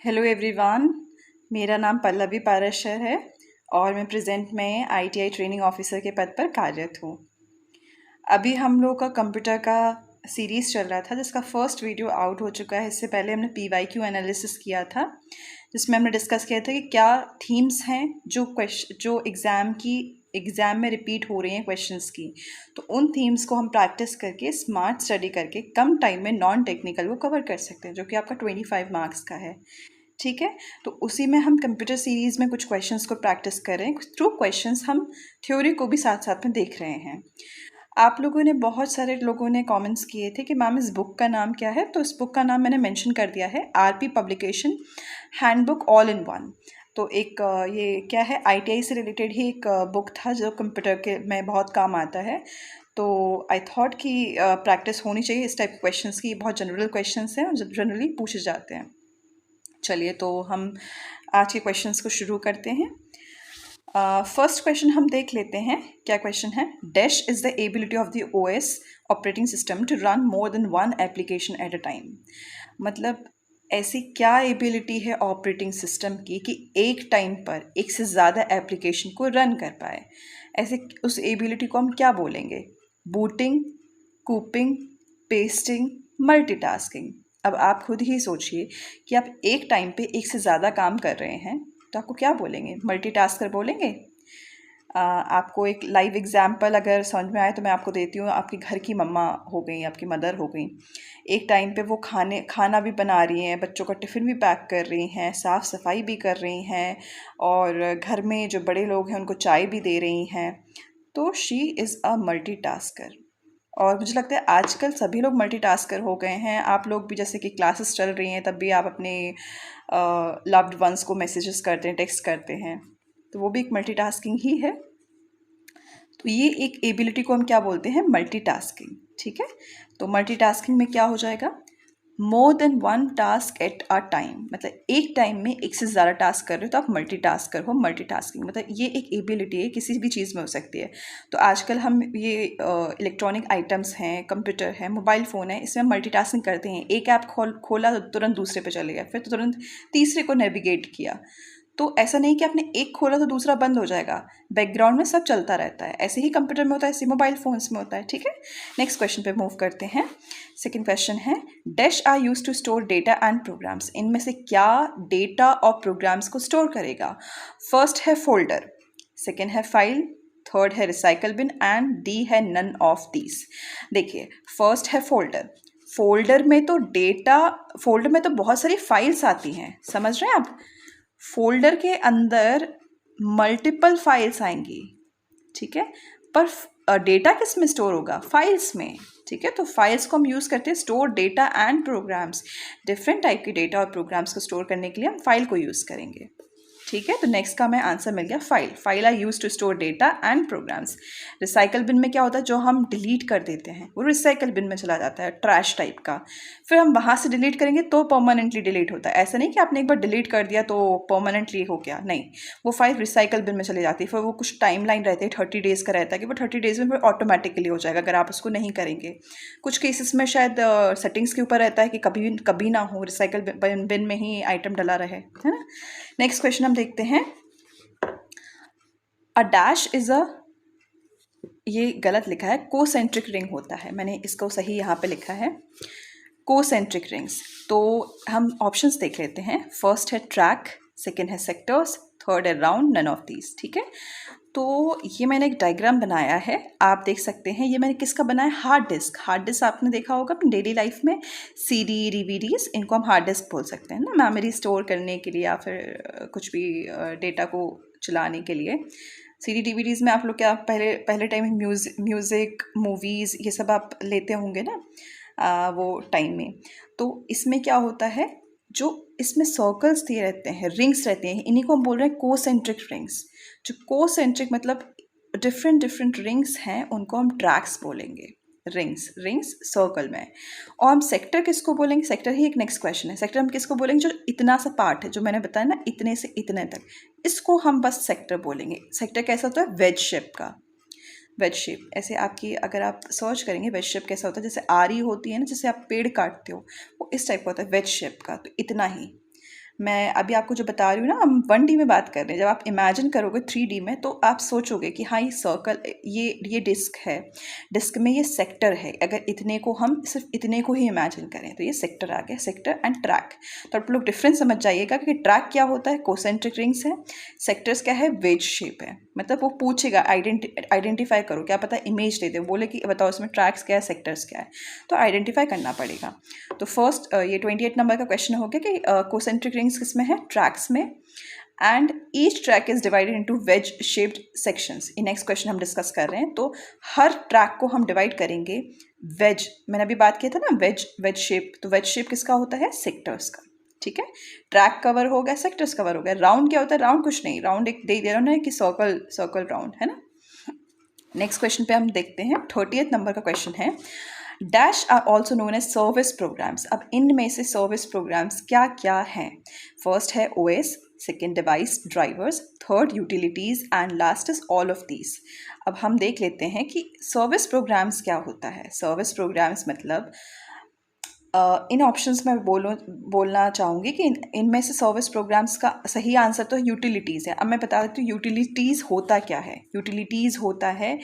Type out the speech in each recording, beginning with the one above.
Hello everyone, मेरा नाम पल्लवी पाराशर है और मैं प्रेजेंट में आईटीआई ट्रेनिंग ऑफिसर के पद पर कार्यरत हूँ। अभी हम लोग का कंप्यूटर का सीरीज़ चल रहा था जिसका फर्स्ट वीडियो आउट हो चुका है। इससे पहले हमने पीवाईक्यू एनालिसिस किया था जिसमें हमने डिस्कस किया था कि क्या थीम्स हैं जो एग्ज़ाम में रिपीट हो रही हैं क्वेश्चंस की। तो उन थीम्स को हम प्रैक्टिस करके स्मार्ट स्टडी करके कम टाइम में नॉन टेक्निकल को कवर कर सकते हैं, जो कि आपका 25 मार्क्स का है। ठीक है, तो उसी में हम कंप्यूटर सीरीज़ में कुछ क्वेश्चंस को प्रैक्टिस कर रहे हैं। थ्रू क्वेश्चंस हम थ्योरी को भी साथ साथ में देख रहे हैं। आप लोगों ने बहुत सारे लोगों ने कमेंट्स किए थे कि मैम इस बुक का नाम क्या है, तो इस बुक का नाम मैंने मेंशन कर दिया है, RP publication handbook all in one. तो एक ये क्या है, आईटीआई से रिलेटेड ही एक बुक था जो कंप्यूटर के में बहुत काम आता है। तो आई थॉट कि प्रैक्टिस होनी चाहिए इस टाइप के क्वेश्चंस की। बहुत जनरल क्वेश्चंस हैं और जनरली पूछे जाते हैं। चलिए तो हम आज के क्वेश्चंस को शुरू करते हैं। फर्स्ट क्वेश्चन हम देख लेते हैं। क्या क्वेश्चन है? Dash is the ability of the OS operating system to run more than one application at a time. मतलब ऐसी क्या एबिलिटी है ऑपरेटिंग सिस्टम की कि एक टाइम पर एक से ज़्यादा एप्लीकेशन को रन कर पाए। ऐसे उस एबिलिटी को हम क्या बोलेंगे? Booting, copying, pasting, multitasking. अब आप खुद ही सोचिए कि आप एक टाइम पे एक से ज़्यादा काम कर रहे हैं तो आपको क्या बोलेंगे? मल्टीटास्कर बोलेंगे? आपको एक लाइव एग्जाम्पल अगर समझ में आए तो मैं आपको देती हूँ। आपके घर की मम्मा हो गई, आपकी मदर हो गई, एक टाइम पे वो खाना भी बना रही हैं, बच्चों का टिफ़िन भी पैक कर रही हैं, साफ़ सफाई भी कर रही हैं और घर में जो बड़े लोग हैं उनको चाय भी दे रही हैं। तो शी इज़ अ मल्टीटास्कर। और मुझे लगता है आजकल सभी लोग मल्टीटास्कर हो गए हैं। आप लोग भी, जैसे कि क्लासेस चल रही हैं तब भी आप अपने लव्ड वंस को मैसेजेस करते हैं, टेक्स्ट करते हैं, तो वो भी एक मल्टीटास्किंग ही है। तो ये एक एबिलिटी को हम क्या बोलते हैं? मल्टीटास्किंग। ठीक है, तो मल्टीटास्किंग में क्या हो जाएगा? मोर than one task at a time. मतलब एक टाइम में एक से ज़्यादा टास्क कर रहे हो तो आप मल्टीटास्कर हो। मल्टीटास्किंग मतलब ये एक एबिलिटी है, किसी भी चीज़ में हो सकती है। तो आजकल हम ये इलेक्ट्रॉनिक आइटम्स हैं, कंप्यूटर है, मोबाइल फ़ोन है, इसमें हम मल्टीटास्किंग करते हैं। एक ऐप खोला तो तुरंत दूसरे पे चले गए, फिर तो तुरंत तीसरे को नेविगेट किया। तो ऐसा नहीं कि आपने एक खोला तो दूसरा बंद हो जाएगा, बैकग्राउंड में सब चलता रहता है। ऐसे ही कंप्यूटर में होता है, ऐसे मोबाइल फ़ोन्स में होता है। ठीक है, नेक्स्ट क्वेश्चन पे मूव करते हैं। सेकेंड क्वेश्चन है, dash are used to store data and programs. इनमें से क्या डेटा और प्रोग्राम्स को स्टोर करेगा? फर्स्ट है फोल्डर, सेकेंड है फाइल, थर्ड है रिसाइकल बिन एंड डी है नन ऑफ दीज। देखिए, फर्स्ट है फोल्डर। फोल्डर में तो बहुत सारी फाइल्स आती हैं, समझ रहे हैं आप? फोल्डर के अंदर मल्टीपल फाइल्स आएंगी। ठीक है, पर डेटा किस में स्टोर होगा? फाइल्स में। ठीक है, तो फाइल्स को हम यूज़ करते हैं store data and programs. Different type के डेटा और प्रोग्राम्स को स्टोर करने के लिए हम फाइल को यूज़ करेंगे। ठीक है, तो नेक्स्ट का हमें आंसर मिल गया file. File are used to store data and programs. Recycle bin में क्या होता है? जो हम डिलीट कर देते हैं वो रिसाइकल बिन में चला जाता है, ट्रैश टाइप का। फिर हम वहाँ से डिलीट करेंगे तो परमानेंटली डिलीट होता है। ऐसा नहीं कि आपने एक बार डिलीट कर दिया तो परमानेंटली हो गया, नहीं, वो फाइल रिसाइकल बिन में चली जाती है। फिर वो कुछ टाइम लाइन रहती है, 30 डेज़ का रहता है कि वो 30 डेज़ में फिर ऑटोमेटिकली हो जाएगा अगर आप उसको नहीं करेंगे। कुछ केसेस में शायद सेटिंग्स के ऊपर रहता है कि कभी कभी ना हो, रिसाइकल बिन में ही आइटम डला रहे, है ना। नेक्स्ट क्वेश्चन हम देखते हैं। अ डैश इज अ, ये गलत लिखा है, कोसेंट्रिक रिंग होता है, मैंने इसको सही यहाँ पे लिखा है, कोसेंट्रिक रिंग्स। तो हम ऑप्शंस देख लेते हैं। फर्स्ट है ट्रैक, सेकंड है सेक्टर्स, थर्ड है राउंड, नन ऑफ दीज। ठीक है, तो ये मैंने एक डायग्राम बनाया है, आप देख सकते हैं। ये मैंने किसका बनाया? Hard disk. हार्ड डिस्क आपने देखा होगा अपनी डेली लाइफ में, सीडी, डीवीडीज, इनको हम हार्ड डिस्क बोल सकते हैं ना, मेमोरी स्टोर करने के लिए या फिर कुछ भी डेटा को चलाने के लिए। सीडी डीवीडीज़ में आप लोग क्या पहले पहले टाइम में म्यूज़िक, मूवीज़, ये सब आप लेते होंगे ना वो टाइम में। तो इसमें क्या होता है, जो इसमें सर्कल्स दिए रहते हैं, रिंग्स रहते हैं, इन्हीं को हम बोल रहे हैं कोसेंट्रिक रिंग्स। जो कोसेंट्रिक मतलब डिफरेंट डिफरेंट रिंग्स हैं, उनको हम ट्रैक्स बोलेंगे। रिंग्स सर्कल में। और हम सेक्टर किसको बोलेंगे? सेक्टर ही एक नेक्स्ट क्वेश्चन है। सेक्टर हम किसको बोलेंगे? जो इतना सा पार्ट है, जो मैंने बताया ना, इतने से इतने तक, इसको हम बस सेक्टर बोलेंगे। सेक्टर कैसा होता है? वेज शेप का। वेज शेप, ऐसे आपकी अगर आप सर्च करेंगे वेज शेप कैसा होता है, जैसे आरी होती है ना, जैसे आप पेड़ काटते हो, वो इस टाइप का होता है वेज शेप का। तो इतना ही मैं अभी आपको जो बता रही हूँ ना, हम 1D में बात कर रहे हैं। जब आप इमेजिन करोगे 3D में तो आप सोचोगे कि हाँ ये सर्कल, ये डिस्क है, डिस्क में ये सेक्टर है। अगर इतने को हम सिर्फ इतने को ही इमेजिन करें तो ये सेक्टर आ गया, सेक्टर एंड ट्रैक। तो आप लोग डिफरेंस समझ जाइएगा कि ट्रैक क्या होता है, कोसेंट्रिक रिंग्स है, सेक्टर्स क्या है, वेज शेप है। मतलब वो पूछेगा आइडेंटिफाई करो, क्या पता इमेज दे दे, बोले कि बताओ इसमें ट्रैक्स क्या है, सेक्टर्स क्या है, तो आइडेंटिफाई करना पड़ेगा। तो फर्स्ट ये 28 नंबर का क्वेश्चन हो गया कि कोसेंट्रिक रिंग्स किस में है, ट्रैक्स में, and each track is divided into wedge shaped sections. ये नेक्स्ट क्वेश्चन हम डिस्कस कर रहे हैं। तो हर ट्रैक को हम डिवाइड करेंगे वेज, मैंने अभी बात किया था ना वेज शेप, तो वेज शेप किसका होता है, सेक्टर्स का। ठीक है, ट्रैक कवर हो गया, सेक्टर्स कवर हो गया। राउंड क्या होता है, राउंड कुछ नहीं, राउंड एक दे रहा है कि सर्कल राउंड है ना। नेक्स्ट क्वेश्चन पे हम देखते हैं, 30th नंबर का क्वेश्चन है, dash are also known as service programs. अब इनमें से सर्विस प्रोग्राम्स क्या क्या हैं? फर्स्ट है OS, second device drivers, third utilities and last is all of these. अब हम देख लेते हैं कि सर्विस प्रोग्राम्स क्या होता है। सर्विस प्रोग्राम्स मतलब इन ऑप्शंस में बोलना चाहूँगी कि इनमें से सर्विस प्रोग्राम्स का सही आंसर तो यूटिलिटीज़ है। अब मैं बता देती हूँ यूटिलिटीज़ होता क्या है। यूटिलिटीज़ होता है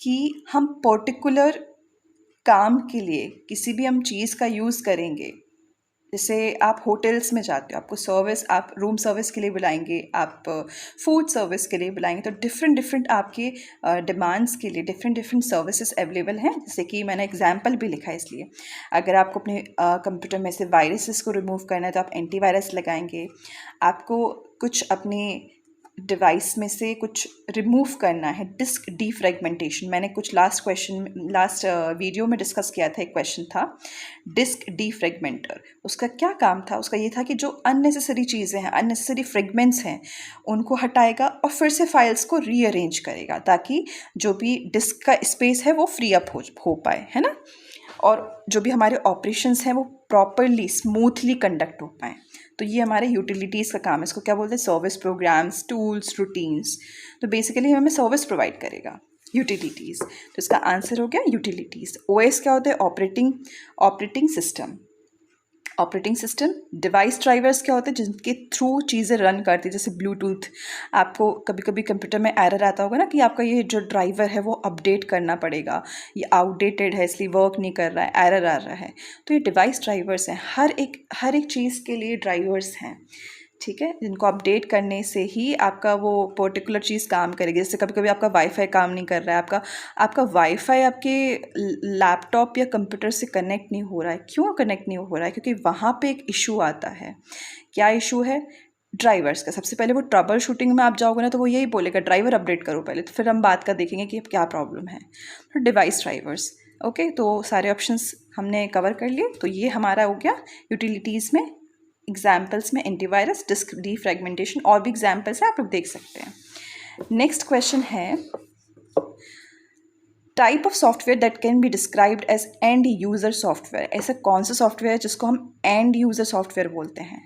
कि हम पर्टिकुलर काम के लिए किसी भी हम चीज़ का यूज़ करेंगे। जैसे आप होटल्स में जाते हो, आपको सर्विस, आप रूम सर्विस के लिए बुलाएंगे, आप फूड सर्विस के लिए बुलाएंगे, तो डिफरेंट आपके डिमांड्स के लिए डिफरेंट सर्विसेज अवेलेबल हैं। जैसे कि मैंने एग्जांपल भी लिखा है, इसलिए अगर आपको अपने कंप्यूटर में से वायरसेस को रिमूव करना है तो आप एंटीवायरस लगाएंगे। आपको कुछ अपने डिवाइस में से कुछ रिमूव करना है, डिस्क डीफ्रेगमेंटेशन। मैंने कुछ लास्ट वीडियो में डिस्कस किया था, एक क्वेश्चन था डिस्क डीफ्रेगमेंटर। उसका क्या काम था? उसका ये था कि जो अननेसेसरी चीज़ें हैं, अननेसेसरी फ्रेगमेंट्स हैं, उनको हटाएगा और फिर से फाइल्स को रीअरेंज करेगा ताकि जो भी डिस्क का स्पेस है वो फ्री अप हो पाए, है ना, और जो भी हमारे ऑपरेशंस हैं वो प्रॉपरली स्मूथली कंडक्ट हो पाएँ। तो ये हमारे यूटिलिटीज़ का काम है। इसको क्या बोलते हैं, सर्विस प्रोग्राम्स, टूल्स, रूटीन्स। तो बेसिकली हमें सर्विस प्रोवाइड करेगा यूटिलिटीज़। तो इसका आंसर हो गया यूटिलिटीज़। ओएस क्या होता है, operating system. Operating system. Device drivers क्या होते हैं, जिनके थ्रू चीज़ें रन करती है, जैसे ब्लूटूथ। आपको कभी कभी कंप्यूटर में एरर आता होगा ना कि आपका ये जो ड्राइवर है वो अपडेट करना पड़ेगा, ये आउटडेटेड है इसलिए वर्क नहीं कर रहा है, एरर आ रहा है। तो ये डिवाइस ड्राइवर्स हैं, हर एक चीज़ के लिए ड्राइवर्स हैं, ठीक है, जिनको अपडेट करने से ही आपका वो पर्टिकुलर चीज़ काम करेगी। जैसे कभी कभी आपका वाईफाई काम नहीं कर रहा है, आपका वाईफाई आपके लैपटॉप या कंप्यूटर से कनेक्ट नहीं हो रहा है। क्यों कनेक्ट नहीं हो रहा है? क्योंकि वहाँ पे एक इशू आता है। क्या इशू है? ड्राइवर्स का। सबसे पहले वो ट्रबल शूटिंग में आप जाओगे ना तो वो यही बोलेगा ड्राइवर अपडेट करो पहले, तो फिर हम बात का देखेंगे कि क्या प्रॉब्लम है। तो डिवाइस ड्राइवर्स, ओके। तो सारे ऑप्शंस हमने कवर कर लिए। तो ये हमारा हो गया यूटिलिटीज़ में। एग्जाम्पल्स में एंटीवायरस, डिस्क डीफ्रेगमेंटेशन, और भी एग्जाम्पल्स हैं, आप लोग देख सकते हैं। नेक्स्ट क्वेश्चन है, type of software that can be described as end user software. ऐसा कौन सा सॉफ्टवेयर है जिसको हम एंड यूज़र सॉफ्टवेयर बोलते हैं?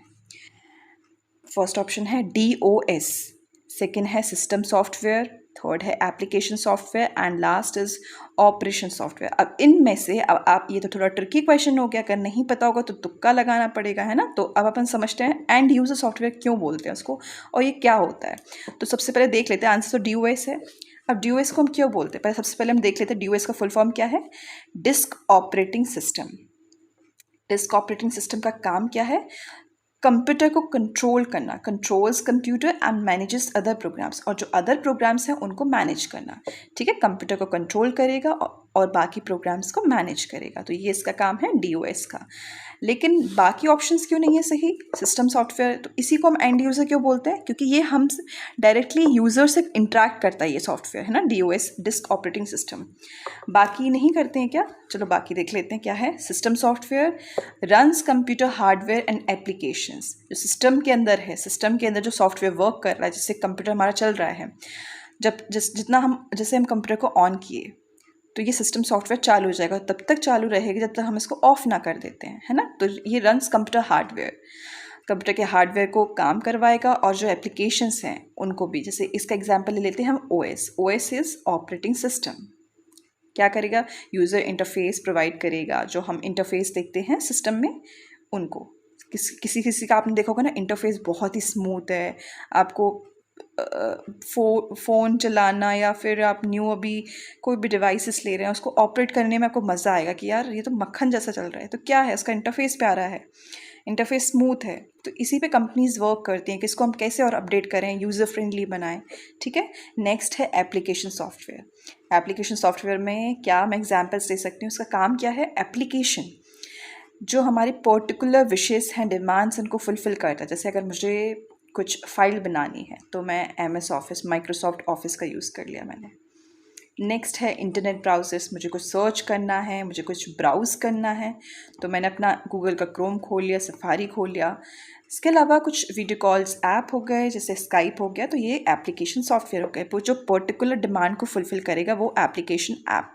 फर्स्ट ऑप्शन है DOS, सेकेंड है सिस्टम सॉफ्टवेयर, थर्ड है application software and last is operation software. अब इनमें से अब आप, ये तो थोड़ा ट्रिकी क्वेश्चन हो गया, अगर नहीं पता होगा तो तुक्का लगाना पड़ेगा, है ना। तो अब अपन समझते हैं एंड यूज़र सॉफ्टवेयर क्यों बोलते हैं उसको और ये क्या होता है। तो सबसे पहले देख लेते हैं, आंसर तो DOS है। अब DOS को हम क्यों बोलते हैं, पहले सबसे पहले हम देख लेते हैं DOS का फुल फॉर्म क्या है। Disk operating system. Disk operating system का काम क्या है? कंप्यूटर को कंट्रोल करना, controls computer and manages other programs, और जो अदर प्रोग्राम्स हैं उनको मैनेज करना, ठीक है। कंप्यूटर को कंट्रोल करेगा और बाकी प्रोग्राम्स को मैनेज करेगा। तो ये इसका काम है DOS का। लेकिन बाकी ऑप्शंस क्यों नहीं है सही? सिस्टम सॉफ्टवेयर, तो इसी को हम एंड यूज़र क्यों बोलते हैं? क्योंकि ये हम डायरेक्टली यूज़र से इंटरेक्ट करता है ये सॉफ्टवेयर, है ना, DOS, डिस्क ऑपरेटिंग सिस्टम। बाकी नहीं करते हैं क्या? चलो बाकी देख लेते हैं क्या है। System software runs computer hardware and applications. जो सिस्टम के अंदर है, सिस्टम के अंदर जो सॉफ्टवेयर वर्क कर रहा है, जिससे कंप्यूटर हमारा चल रहा है, जैसे हम कंप्यूटर को ऑन किए तो ये सिस्टम सॉफ्टवेयर चालू हो जाएगा, तब तक चालू रहेगी जब तक हम इसको ऑफ ना कर देते हैं, है ना। तो ये रन्स कंप्यूटर हार्डवेयर, कंप्यूटर के हार्डवेयर को काम करवाएगा, और जो एप्लीकेशंस हैं उनको भी। जैसे इसका एग्जांपल ले लेते हैं हम OS इज़ ऑपरेटिंग सिस्टम। क्या करेगा? यूज़र इंटरफेस प्रोवाइड करेगा, जो हम इंटरफेस देखते हैं सिस्टम में उनको। किसी किसी का आपने देखा होगा ना, इंटरफेस बहुत ही स्मूथ है। आपको फ़ोन चलाना या फिर आप न्यू अभी कोई भी डिवाइसेस ले रहे हैं, उसको ऑपरेट करने में आपको मज़ा आएगा कि यार ये तो मक्खन जैसा चल रहा है। तो क्या है, उसका इंटरफेस प्यारा है, इंटरफेस स्मूथ है। तो इसी पे कंपनीज वर्क करती हैं कि इसको हम कैसे और अपडेट करें, यूज़र फ्रेंडली बनाएं। ठीक है। नेक्स्ट है एप्लीकेशन सॉफ्टवेयर। एप्लीकेशन सॉफ्टवेयर में क्या मैं एग्जांपल्स दे सकती हूँ, उसका काम क्या है, एप्लीकेशन जो हमारी पर्टिकुलर विशेस हैं, डिमांड्स, उनको फुलफ़िल करता है। जैसे अगर मुझे कुछ फ़ाइल बनानी है तो मैं MS ऑफ़िस, माइक्रोसॉफ्ट ऑफ़िस का यूज़ कर लिया मैंने। नेक्स्ट है इंटरनेट ब्राउज़र्स, मुझे कुछ सर्च करना है, मुझे कुछ ब्राउज़ करना है तो मैंने अपना गूगल का क्रोम खोल लिया, सफारी खोल लिया। इसके अलावा कुछ वीडियो कॉल्स ऐप हो गए, जैसे स्काइप हो गया, तो ये एप्लीकेशन सॉफ्टवेयर हो गए। वो जो पर्टिकुलर डिमांड को फुलफ़िल करेगा वो एप्लीकेशन ऐप।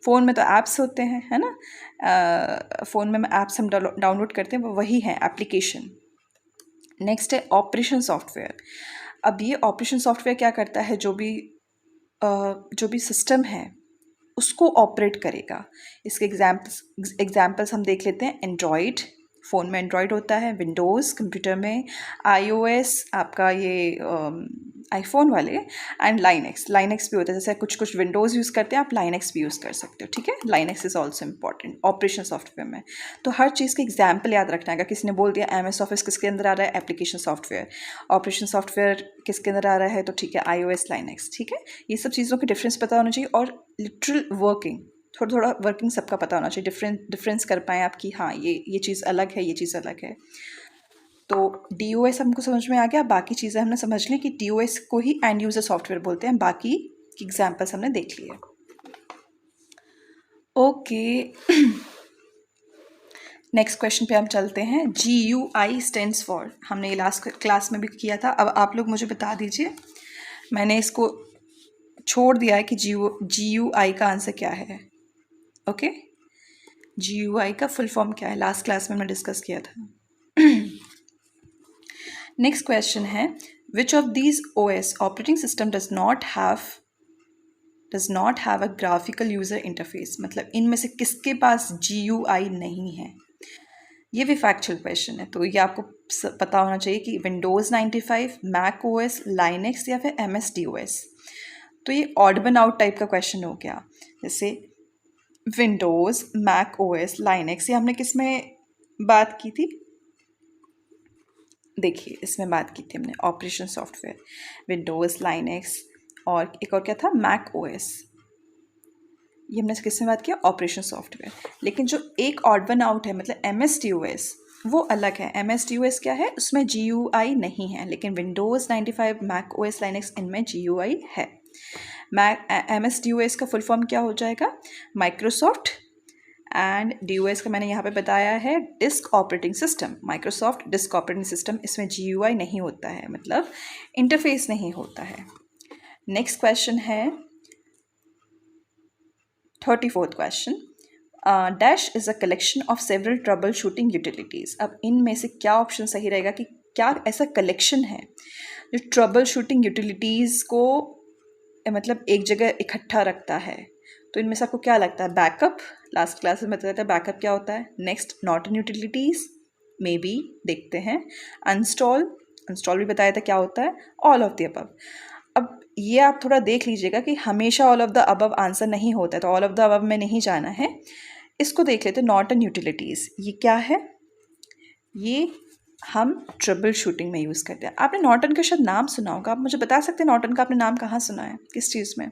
फ़ोन में तो ऐप्स होते हैं, है ना। फ़ोन में ऐप्स हम डाउनलोड करते हैं, वो वही है एप्लीकेशन। नेक्स्ट है ऑपरेशन सॉफ्टवेयर। अब ये ऑपरेशन सॉफ्टवेयर क्या करता है, जो भी सिस्टम है उसको ऑपरेट करेगा। इसके एग्जाम्पल्स हम देख लेते हैं। एंड्रॉयड, फ़ोन में एंड्रॉयड होता है, विंडोज़ कंप्यूटर में, iOS आपका ये आईफोन वाले, एंड लाइनक्स भी होता है। जैसे कुछ कुछ विंडोज़ यूज़ करते हैं, आप लाइनक्स भी यूज़ कर सकते हो। ठीक है। Linux is also important operation software में। तो हर चीज़ का एग्जाम्पल याद रखना है। अगर किसी ने बोल दिया MS ऑफिस किसके अंदर आ रहा है, एप्लीकेशन सॉफ्टवेयर। ऑपरेशन सॉफ्टवेयर किसके अंदर आ रहा है, तो ठीक है iOS, लाइनक्स। ठीक है। ये सब चीज़ों के डिफरेंस पता होना चाहिए, और लिटरल वर्किंग, थोड़ा थोड़ा वर्किंग सबका पता होना चाहिए, डिफरेंस कर पाएँ आप कि हाँ ये चीज़ अलग है, ये चीज़ अलग है। तो DOS हमको समझ में आ गया। बाकी चीज़ें हमने समझ ली कि DOS को ही एंड यूज़र सॉफ्टवेयर बोलते हैं। बाकी एग्जाम्पल्स हमने देख लिए। ओके। नेक्स्ट क्वेश्चन पे हम चलते हैं। GUI स्टैंड्स फॉर, हमने ये लास्ट क्लास में भी किया था। अब आप लोग मुझे बता दीजिए, मैंने इसको छोड़ दिया है कि GUI का आंसर क्या है। ओके। GUI का फुल फॉर्म क्या है, लास्ट क्लास में हमने डिस्कस किया था। नेक्स्ट क्वेश्चन है, which of these OS operating system does not have a graphical user interface. मतलब इनमें से किसके पास GUI नहीं है। ये भी फैक्चुअल क्वेश्चन है, तो ये आपको पता होना चाहिए कि विंडोज़ 95, मैक OS, लाइनक्स या फिर MS-DOS। तो ये ऑड वन आउट टाइप का क्वेश्चन हो गया। जैसे विंडोज़, मैक OS, लाइनक्स, ये हमने किस में बात की थी, देखिए इसमें बात की थी हमने ऑपरेशन सॉफ्टवेयर, विंडोज़, लाइनक्स, और एक और क्या था, मैक OS। ये हमने किसमें बात किया, ऑपरेशन सॉफ्टवेयर। लेकिन जो एक ऑड वन आउट है, मतलब MS-DOS, वो अलग है। MS-DOS क्या है, उसमें GUI नहीं है, लेकिन विंडोज़ 95, मैक OS, लाइनक्स, इनमें GUI है। MS-DOS का फुल फॉर्म क्या हो जाएगा, माइक्रोसॉफ्ट, एंड DOS का मैंने यहाँ पे बताया है disk operating system, Microsoft disc operating system. इसमें GUI नहीं होता है, मतलब इंटरफेस नहीं होता है। नेक्स्ट क्वेश्चन है 34th question. Dash is a collection of several trouble shooting utilities. अब इनमें से क्या ऑप्शन सही रहेगा कि क्या ऐसा कलेक्शन है जो ट्रबल शूटिंग यूटिलिटीज़ को मतलब एक जगह इकट्ठा रखता है। तो इनमें से आपको क्या लगता है, बैकअप, लास्ट क्लास में बताया था बैकअप क्या होता है। Next Norton utilities, may be, देखते हैं। इंस्टॉल भी बताया था क्या होता है। All of the above. अब ये आप थोड़ा देख लीजिएगा कि हमेशा all of the above answer नहीं होता है, तो ऑल ऑफ द अबव में नहीं जाना है। इसको देख लेते हैं, नॉर्टन यूटिलिटीज़, ये क्या है, ये हम ट्रबल शूटिंग में यूज़ करते हैं। आपने नॉर्टन का शायद नाम सुना होगा, आप मुझे बता सकते हैं नॉर्टन का आपने नाम कहाँ सुना है, किस चीज़ में।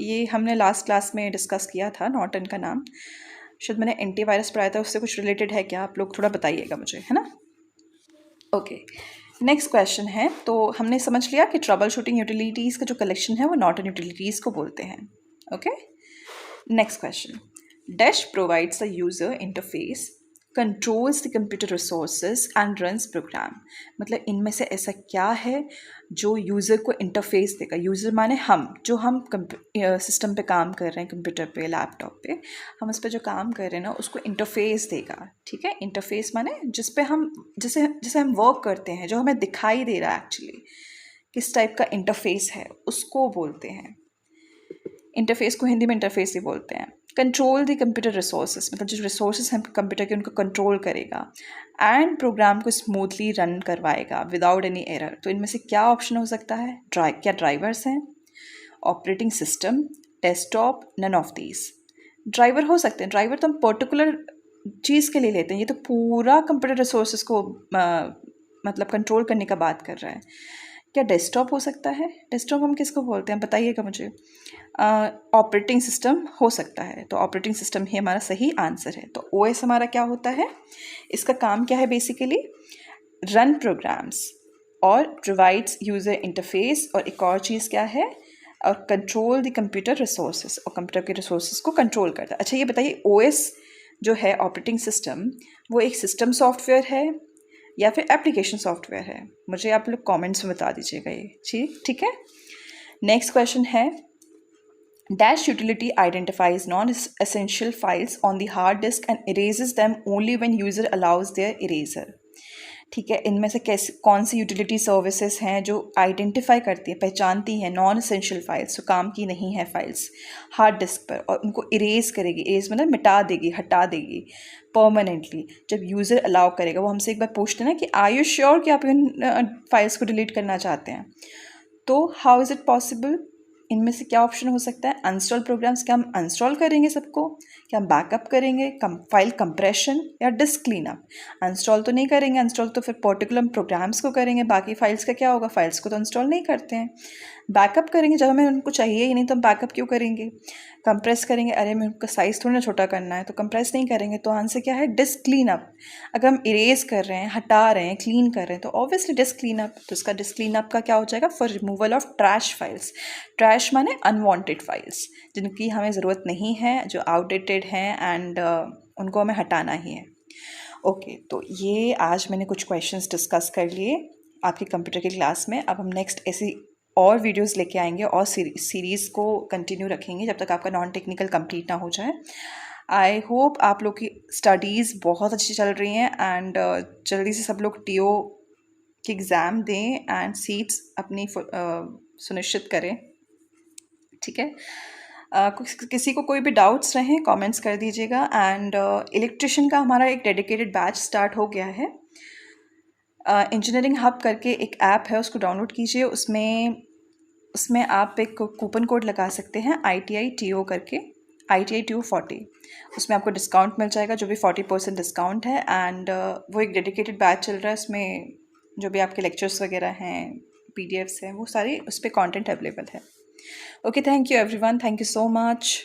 ये हमने लास्ट क्लास में डिस्कस किया था नॉर्टन का नाम, शायद मैंने एंटीवायरस पढ़ाया था, उससे कुछ रिलेटेड है क्या, आप लोग थोड़ा बताइएगा मुझे, है ना। ओके। नेक्स्ट क्वेश्चन है, तो हमने समझ लिया कि ट्रबल शूटिंग यूटिलिटीज़ का जो कलेक्शन है वो नॉर्टन यूटिलिटीज़ को बोलते हैं। Okay. Next question, dash provides a user interface, controls the computer resources and runs program. मतलब इनमें से ऐसा क्या है जो यूज़र को इंटरफेस देगा। यूज़र माने हम, जो हम सिस्टम पे काम कर रहे हैं, कंप्यूटर पे, लैपटॉप पे, हम उस पर जो काम कर रहे हैं ना, उसको इंटरफेस देगा। ठीक है। इंटरफेस माने जिस पे हम, जैसे हम वर्क करते हैं, जो हमें दिखाई दे रहा है एक्चुअली किस टाइप का इंटरफेस है, उसको बोलते हैं। इंटरफेस को हिंदी में इंटरफेस ही बोलते हैं। कंट्रोल द कंप्यूटर रिसोर्सेज, मतलब जो रिसोर्सेज हैं कंप्यूटर के उनको कंट्रोल करेगा, एंड प्रोग्राम को स्मूथली रन करवाएगा विदाउट एनी एरर। तो इनमें से क्या ऑप्शन हो सकता है? क्या ड्राइवर्स हैं, operating system, desktop, none of these. Driver हो सकते हैं, ड्राइवर तो हम पर्टिकुलर चीज़ के लिए लेते हैं, ये तो पूरा कंप्यूटर रिसोर्सेज को मतलब कंट्रोल करने का बात कर रहा है। क्या डेस्कटॉप हो सकता है? डेस्कटॉप हम किसको बोलते हैं बताइएगा मुझे। ऑपरेटिंग सिस्टम हो सकता है, तो ऑपरेटिंग सिस्टम ही हमारा सही आंसर है। तो ओएस हमारा क्या होता है? इसका काम क्या है? बेसिकली रन प्रोग्राम्स और प्रोवाइड्स यूज़र इंटरफेस, और एक और चीज़ क्या है? और कंट्रोल द कंप्यूटर रिसोर्सेज, और कंप्यूटर के रिसोर्सेज को कंट्रोल करता है। अच्छा ये बताइए, ओएस जो है ऑपरेटिंग सिस्टम, वो एक सिस्टम सॉफ्टवेयर है या फिर एप्लीकेशन सॉफ्टवेयर है? मुझे आप लोग कमेंट्स में बता दीजिएगा ये। ठीक है। नेक्स्ट क्वेश्चन है, dash utility identifies non essential files on the hard disk and erases them only when user allows their erasure. ठीक है, इनमें से कौन सी यूटिलिटी सर्विसेज हैं जो आइडेंटिफाई करती है, पहचानती हैं नॉन एसेंशियल फाइल्स, जो काम की नहीं है फाइल्स हार्ड डिस्क पर, और उनको इरेज करेगी। इरेज मतलब मिटा देगी, हटा देगी परमानेंटली जब यूज़र अलाउ करेगा। वो हमसे एक बार पूछते हैं ना कि आर यू श्योर कि आप इन फाइल्स को डिलीट करना चाहते हैं, तो हाउ इज़ इट पॉसिबल? इनमें से क्या ऑप्शन हो सकता है? अनस्टॉल प्रोग्राम्स, क्या हम अनस्टॉल करेंगे सबको? क्या हम बैकअप करेंगे? फाइल कंप्रेशन या डिस्क क्लीनअप? अनस्टॉल तो नहीं करेंगे, अनस्टॉल तो फिर पर्टिकुलर प्रोग्राम्स को करेंगे, बाकी फाइल्स का क्या होगा? फाइल्स को तो अनस्टॉल नहीं करते हैं। बैकअप करेंगे जब हमें उनको चाहिए ही नहीं, तो हम बैकअप क्यों करेंगे? कंप्रेस करेंगे, अरे हमें उनका साइज़ थोड़ा ना छोटा करना है, तो कंप्रेस नहीं करेंगे। तो आंसर क्या है? Disc cleanup. अगर हम इरेज कर रहे हैं, हटा रहे हैं, क्लीन कर रहे हैं, तो ऑब्वियसली डिस्क क्लीनअप। तो इसका डिस्क क्लीनअप का क्या हो जाएगा? For removal of trash files. Trash माने अनवांटेड फाइल्स, जिनकी हमें ज़रूरत नहीं है, जो आउटडेटेड हैं, एंड उनको हमें हटाना ही है। ओके, तो ये आज मैंने कुछ क्वेश्चंस डिस्कस कर लिए आपके कंप्यूटर की क्लास में। अब हम नेक्स्ट ऐसी और वीडियोस लेके आएंगे और सीरीज़ को कंटिन्यू रखेंगे जब तक आपका नॉन टेक्निकल कंप्लीट ना हो जाए। आई होप आप लोग की स्टडीज़ बहुत अच्छी चल रही हैं, एंड जल्दी से सब लोग टीओ की एग्ज़ाम दें एंड सीट्स अपनी सुनिश्चित करें। ठीक है। किसी को कोई भी डाउट्स रहें कमेंट्स कर दीजिएगा। एंड इलेक्ट्रिशियन का हमारा एक डेडिकेटेड बैच स्टार्ट हो गया है। इंजीनियरिंग हब करके एक ऐप है, उसको डाउनलोड कीजिए। उसमें आप एक कूपन कोड लगा सकते हैं ITI TO करके, ITI TO 40। उसमें आपको डिस्काउंट मिल जाएगा, जो भी 40% डिस्काउंट है। एंड वो एक डेडिकेटेड बैच चल रहा है, उसमें जो भी आपके लेक्चर्स वगैरह हैं, PDFs हैं, वो सारी उस पर कॉन्टेंट अवेलेबल है। Okay, thank you everyone, thank you so much.